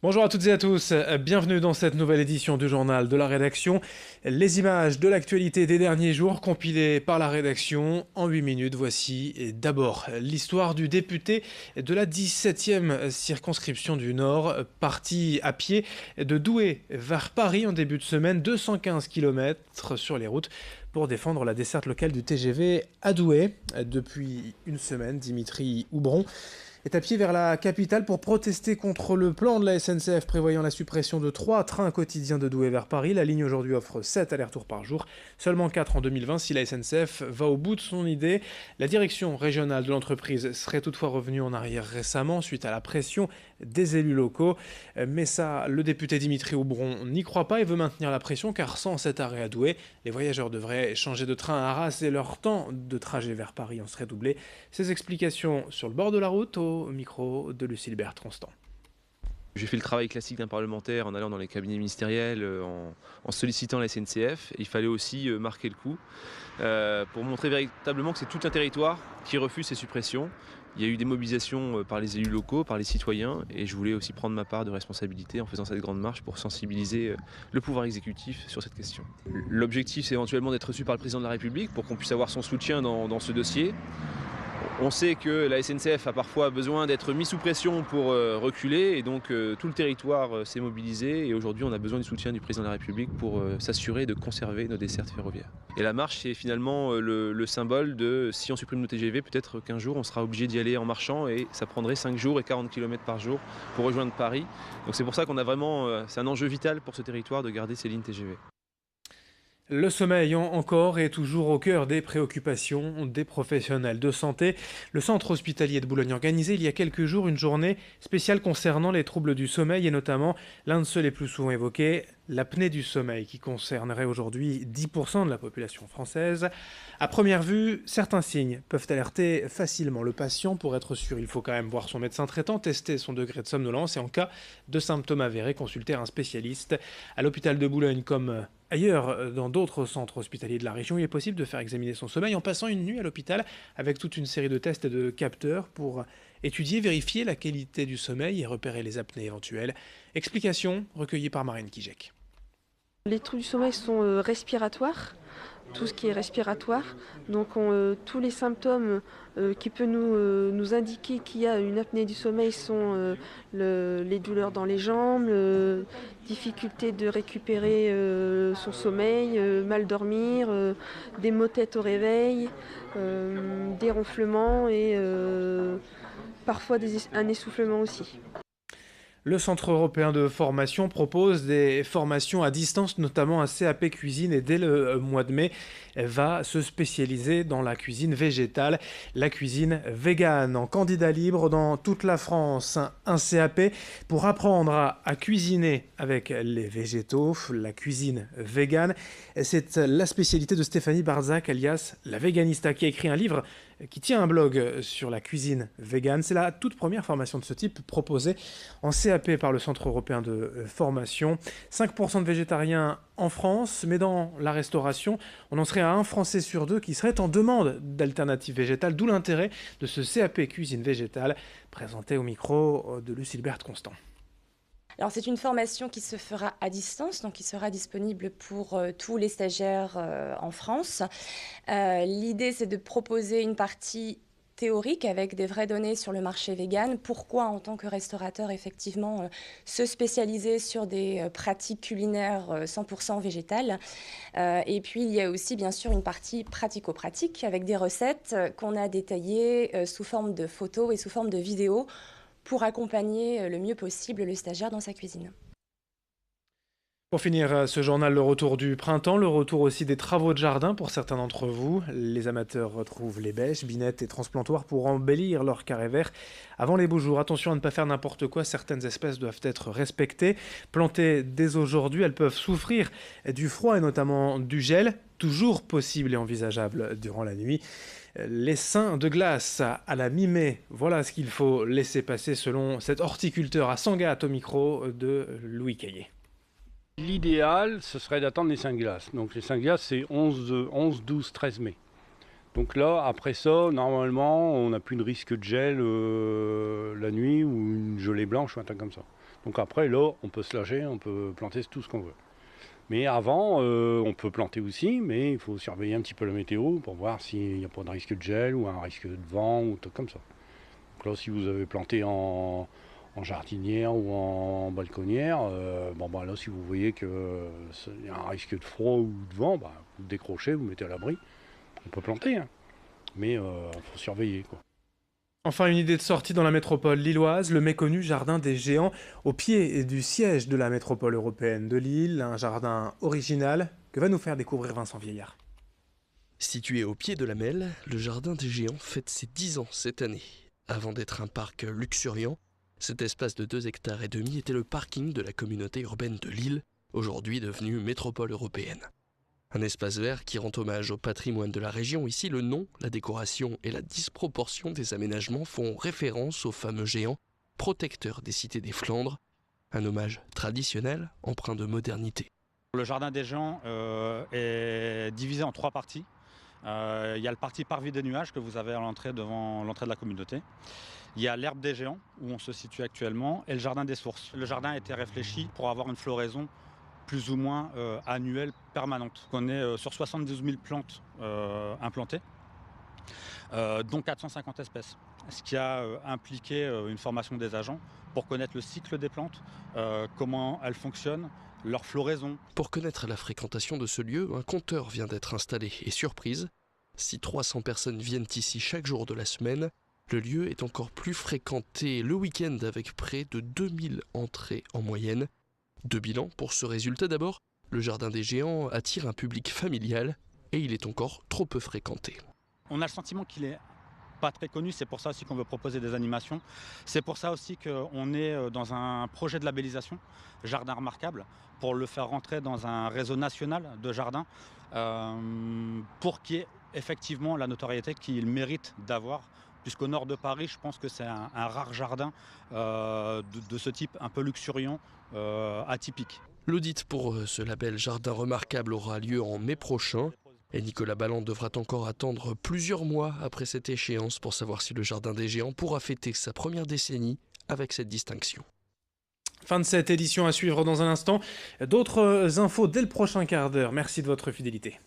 Bonjour à toutes et à tous, bienvenue dans cette nouvelle édition du journal de la rédaction. Les images de l'actualité des derniers jours compilées par la rédaction en 8 minutes. Voici d'abord l'histoire du député de la 17e circonscription du Nord, parti à pied de Douai vers Paris en début de semaine, 215 km sur les routes pour défendre la desserte locale du TGV à Douai. Depuis une semaine, Dimitri Houbron est à pied vers la capitale pour protester contre le plan de la SNCF prévoyant la suppression de 3 trains quotidiens de Douai vers Paris. La ligne aujourd'hui offre 7 allers-retours par jour, seulement 4 en 2020 si la SNCF va au bout de son idée. La direction régionale de l'entreprise serait toutefois revenue en arrière récemment suite à la pression des élus locaux. Mais ça, le député Dimitri Houbron n'y croit pas et veut maintenir la pression car sans cet arrêt à Douai, les voyageurs devraient changer de train à Arras et leur temps de trajet vers Paris en serait doublé. Ces explications sur le bord de la route au micro de Lucille Bertrand-Constant. J'ai fait le travail classique d'un parlementaire en allant dans les cabinets ministériels, en sollicitant la SNCF. Il fallait aussi marquer le coup pour montrer véritablement que c'est tout un territoire qui refuse ces suppressions. Il y a eu des mobilisations par les élus locaux, par les citoyens, et je voulais aussi prendre ma part de responsabilité en faisant cette grande marche pour sensibiliser le pouvoir exécutif sur cette question. L'objectif, c'est éventuellement d'être reçu par le président de la République pour qu'on puisse avoir son soutien dans ce dossier. On sait que la SNCF a parfois besoin d'être mis sous pression pour reculer et donc tout le territoire s'est mobilisé et aujourd'hui on a besoin du soutien du président de la République pour s'assurer de conserver nos dessertes ferroviaires. Et la marche c'est finalement le symbole de si on supprime nos TGV, peut-être qu'un jour on sera obligé d'y aller en marchant et ça prendrait 5 jours et 40 km par jour pour rejoindre Paris. Donc c'est pour ça qu'on a vraiment, c'est un enjeu vital pour ce territoire de garder ces lignes TGV. Le sommeil encore est toujours au cœur des préoccupations des professionnels de santé. Le centre hospitalier de Boulogne organisait il y a quelques jours une journée spéciale concernant les troubles du sommeil et notamment l'un de ceux les plus souvent évoqués, l'apnée du sommeil qui concernerait aujourd'hui 10% de la population française. À première vue, certains signes peuvent alerter facilement le patient. Pour être sûr, il faut quand même voir son médecin traitant, tester son degré de somnolence et en cas de symptômes avérés, consulter un spécialiste. À l'hôpital de Boulogne comme ailleurs, dans d'autres centres hospitaliers de la région, il est possible de faire examiner son sommeil en passant une nuit à l'hôpital avec toute une série de tests et de capteurs pour étudier, vérifier la qualité du sommeil et repérer les apnées éventuelles. Explication recueillie par Marine Kijek. Les troubles du sommeil sont respiratoires, tout ce qui est respiratoire. Donc tous les symptômes qui peuvent nous indiquer qu'il y a une apnée du sommeil sont les douleurs dans les jambes, difficulté de récupérer son sommeil, mal dormir, des maux de tête au réveil, des ronflements et parfois un essoufflement aussi. Le Centre européen de formation propose des formations à distance, notamment un CAP cuisine, et dès le mois de mai, va se spécialiser dans la cuisine végétale, la cuisine végane. En candidat libre dans toute la France, un CAP pour apprendre à cuisiner avec les végétaux, la cuisine végane. C'est la spécialité de Stéphanie Barzac, alias la Véganista, qui a écrit un livre qui tient un blog sur la cuisine végane. C'est la toute première formation de ce type proposée en CAP par le Centre européen de formation. 5% de végétariens en France, mais dans la restauration, on en serait à un Français sur 2 qui serait en demande d'alternatives végétales, d'où l'intérêt de ce CAP cuisine végétale, présenté au micro de Lucille Bertrand-Constant. Alors c'est une formation qui se fera à distance, donc qui sera disponible pour tous les stagiaires en France. L'idée c'est de proposer une partie théorique avec des vraies données sur le marché vegan. Pourquoi en tant que restaurateur effectivement se spécialiser sur des pratiques culinaires 100% végétales. Et puis il y a aussi bien sûr une partie pratico-pratique avec des recettes qu'on a détaillées sous forme de photos et sous forme de vidéos pour accompagner le mieux possible le stagiaire dans sa cuisine. Pour finir ce journal, le retour du printemps, le retour aussi des travaux de jardin pour certains d'entre vous. Les amateurs retrouvent les bêches, binettes et transplantoirs pour embellir leur carré vert avant les beaux jours. Attention à ne pas faire n'importe quoi, certaines espèces doivent être respectées. Plantées dès aujourd'hui, elles peuvent souffrir du froid et notamment du gel, toujours possible et envisageable durant la nuit. Les seins de glace à la mi-mai, voilà ce qu'il faut laisser passer selon cet horticulteur à Sangatte au micro de Louis Caillé. L'idéal, ce serait d'attendre les seins de glace. Donc les seins de glace, c'est 11, 12, 13 mai. Donc là, après ça, normalement, on n'a plus de risque de gel la nuit ou une gelée blanche ou un truc comme ça. Donc après, là, on peut se lâcher, on peut planter tout ce qu'on veut. Mais avant, on peut planter aussi, mais il faut surveiller un petit peu la météo pour voir s'il n'y a pas de risque de gel ou un risque de vent ou tout comme ça. Donc là, si vous avez planté en jardinière ou en balconnière, là, si vous voyez qu'il y a un risque de froid ou de vent, vous décrochez, vous mettez à l'abri. On peut planter, hein. Mais il faut surveiller, quoi. Enfin, une idée de sortie dans la métropole lilloise, le méconnu Jardin des Géants, au pied du siège de la métropole européenne de Lille, un jardin original que va nous faire découvrir Vincent Vieillard. Situé au pied de la Melle, le Jardin des Géants fête ses 10 ans cette année. Avant d'être un parc luxuriant, cet espace de 2,5 hectares était le parking de la communauté urbaine de Lille, aujourd'hui devenue métropole européenne. Un espace vert qui rend hommage au patrimoine de la région. Ici, le nom, la décoration et la disproportion des aménagements font référence aux fameux géants protecteurs des cités des Flandres. Un hommage traditionnel, empreint de modernité. Le Jardin des Géants est divisé en 3 parties. Il y a le parti parvis des nuages que vous avez à l'entrée, devant l'entrée de la communauté. Il y a l'herbe des géants, où on se situe actuellement, et le jardin des sources. Le jardin a été réfléchi pour avoir une floraison plus ou moins annuelle, permanente. On est sur 72 000 plantes implantées, dont 450 espèces. Ce qui a impliqué une formation des agents pour connaître le cycle des plantes, comment elles fonctionnent, leur floraison. Pour connaître la fréquentation de ce lieu, un compteur vient d'être installé. Et surprise, si 300 personnes viennent ici chaque jour de la semaine, le lieu est encore plus fréquenté le week-end avec près de 2000 entrées en moyenne. 2 bilans pour ce résultat. D'abord, le Jardin des Géants attire un public familial et il est encore trop peu fréquenté. On a le sentiment qu'il est pas très connu, c'est pour ça aussi qu'on veut proposer des animations. C'est pour ça aussi qu'on est dans un projet de labellisation, Jardin Remarquable, pour le faire rentrer dans un réseau national de jardins, pour qu'il y ait effectivement la notoriété qu'il mérite d'avoir. Puisqu'au nord de Paris, je pense que c'est un rare jardin de ce type, un peu luxuriant, atypique. L'audit pour ce label Jardin Remarquable aura lieu en mai prochain. Et Nicolas Balland devra encore attendre plusieurs mois après cette échéance pour savoir si le Jardin des Géants pourra fêter sa première décennie avec cette distinction. Fin de cette édition à suivre dans un instant. D'autres infos dès le prochain quart d'heure. Merci de votre fidélité.